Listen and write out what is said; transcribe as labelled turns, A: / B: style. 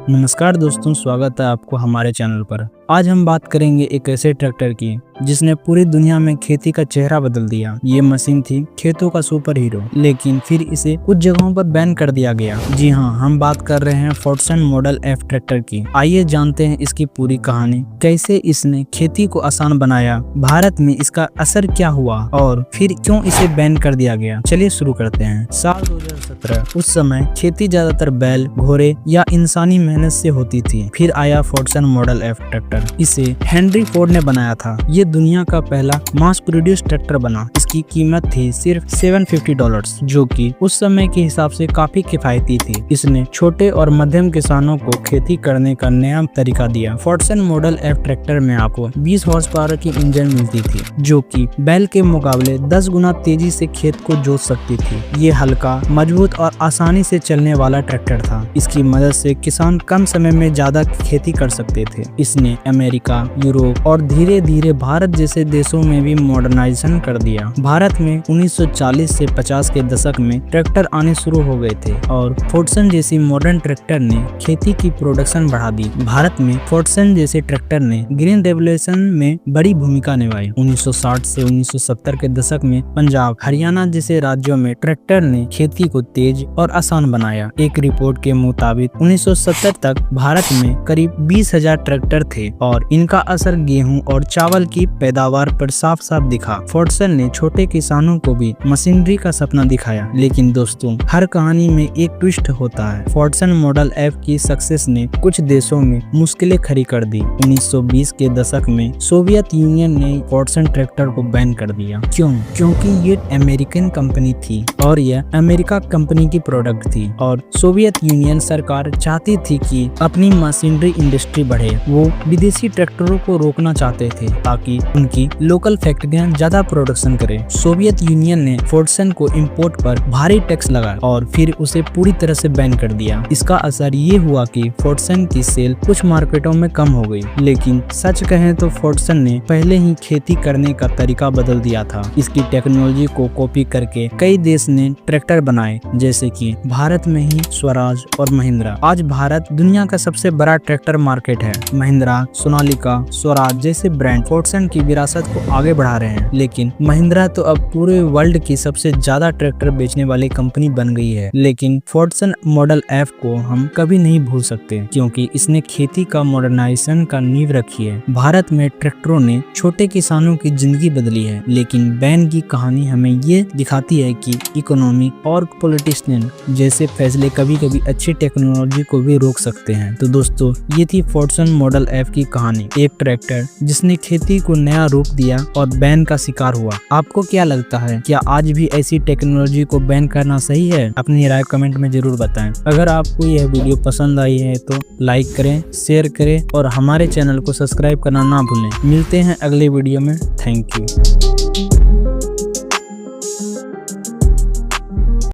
A: नमस्कार दोस्तों, स्वागत है आपको हमारे चैनल पर। आज हम बात करेंगे एक ऐसे ट्रैक्टर की जिसने पूरी दुनिया में खेती का चेहरा बदल दिया। ये मशीन थी खेतों का सुपर हीरो, लेकिन फिर इसे कुछ जगहों पर बैन कर दिया गया। जी हाँ, हम बात कर रहे हैं फोर्टसन मॉडल एफ ट्रैक्टर की। आइए जानते हैं इसकी पूरी कहानी, कैसे इसने खेती को आसान बनाया, भारत में इसका असर क्या हुआ और फिर क्यों इसे बैन कर दिया गया। चलिए शुरू करते हैं। साल 2017, उस समय खेती ज्यादातर बैल, घोड़े या इंसानी मेहनत से होती थी। फिर आया फोर्टसन मॉडल एफ ट्रैक्टर। इसे हेनरी फोर्ड ने बनाया था। ये दुनिया का पहला मास प्रोड्यूस ट्रैक्टर बना। इसकी कीमत थी सिर्फ $750, जो कि उस समय के हिसाब से काफी किफायती थी। इसने छोटे और मध्यम किसानों को खेती करने का नया तरीका दिया। फोर्टसन मॉडल एफ ट्रैक्टर में आपको 20 हॉर्स पावर की इंजन मिलती थी, जो कि बैल के मुकाबले 10 गुना तेजी से खेत को जोत सकती थी। ये हल्का, मजबूत और आसानी से चलने वाला ट्रैक्टर था। इसकी मदद से किसान कम समय में ज्यादा खेती कर सकते थे। इसने अमेरिका, यूरोप और धीरे धीरे भारत जैसे देशों में भी मॉडर्नाइजेशन कर दिया। भारत में 1940 से 50 के दशक में ट्रैक्टर आने शुरू हो गए थे और फोर्टसन जैसी मॉडर्न ट्रैक्टर ने खेती की प्रोडक्शन बढ़ा दी। भारत में फोर्टसन जैसे ट्रैक्टर ने ग्रीन रेवोल्यूशन में बड़ी भूमिका निभाई। 1960 से 1970 के दशक में पंजाब, हरियाणा जैसे राज्यों में ट्रैक्टर ने खेती को तेज और आसान बनाया। एक रिपोर्ट के मुताबिक 1970 तक भारत में करीब 20,000 ट्रैक्टर थे और इनका असर गेहूं और चावल की पैदावार पर साफ साफ दिखा। फोर्टसन ने छोटे किसानों को भी मशीनरी का सपना दिखाया। लेकिन दोस्तों, हर कहानी में एक ट्विस्ट होता है। फोर्टसन मॉडल एफ की सक्सेस ने कुछ देशों में मुश्किलें खड़ी कर दी। 1920 के दशक में सोवियत यूनियन ने फोर्टसन ट्रैक्टर को बैन कर दिया। क्यों? क्योंकि ये अमेरिकन कंपनी थी और यह अमेरिका कंपनी की प्रोडक्ट थी और सोवियत यूनियन सरकार चाहती थी कि अपनी मशीनरी इंडस्ट्री बढ़े। वो विदेशी ट्रैक्टरों को रोकना चाहते थे ताकि उनकी लोकल फैक्ट्रियां ज्यादा प्रोडक्शन करें। सोवियत यूनियन ने फोर्टसन को इंपोर्ट पर भारी टैक्स लगाया और फिर उसे पूरी तरह से बैन कर दिया। इसका असर ये हुआ कि फोर्टसन की सेल कुछ मार्केटों में कम हो गई। लेकिन सच कहें तो फोर्टसन ने पहले ही खेती करने का तरीका बदल दिया था। इसकी टेक्नोलॉजी को कॉपी करके कई देश ने ट्रैक्टर बनाए, जैसे कि भारत में ही स्वराज और महिंद्रा। आज भारत दुनिया का सबसे बड़ा ट्रैक्टर मार्केट है। महिंद्रा, सोनालिका, स्वराज जैसे ब्रांड फोर्टसन की विरासत को आगे बढ़ा रहे हैं। लेकिन महिंद्रा तो अब पूरे वर्ल्ड की सबसे ज्यादा ट्रैक्टर बेचने वाली कंपनी बन गई है। लेकिन फोर्टसन मॉडल एफ को हम कभी नहीं भूल सकते, क्योंकि इसने खेती का मॉडर्नाइजेशन का नींव रखी है। भारत में ट्रैक्टरों ने छोटे किसानों की जिंदगी बदली है। लेकिन बैन की कहानी हमें ये दिखाती है कि इकोनॉमी और पॉलिटिशियन जैसे फैसले कभी कभी अच्छी टेक्नोलॉजी को भी रोक सकते हैं। तो दोस्तों, ये थी फोर्टसन मॉडल एफ की कहानी। एक ट्रैक्टर जिसने खेती को नया रूप दिया और बैन का शिकार हुआ। आपको क्या लगता है, क्या आज भी ऐसी टेक्नोलॉजी को बैन करना सही है? अपनी राय कमेंट में जरूर बताएं। अगर आपको यह वीडियो पसंद आई है तो लाइक करें, शेयर करें और हमारे चैनल को सब्सक्राइब करना ना भूलें। मिलते हैं अगले वीडियो में। Thank you.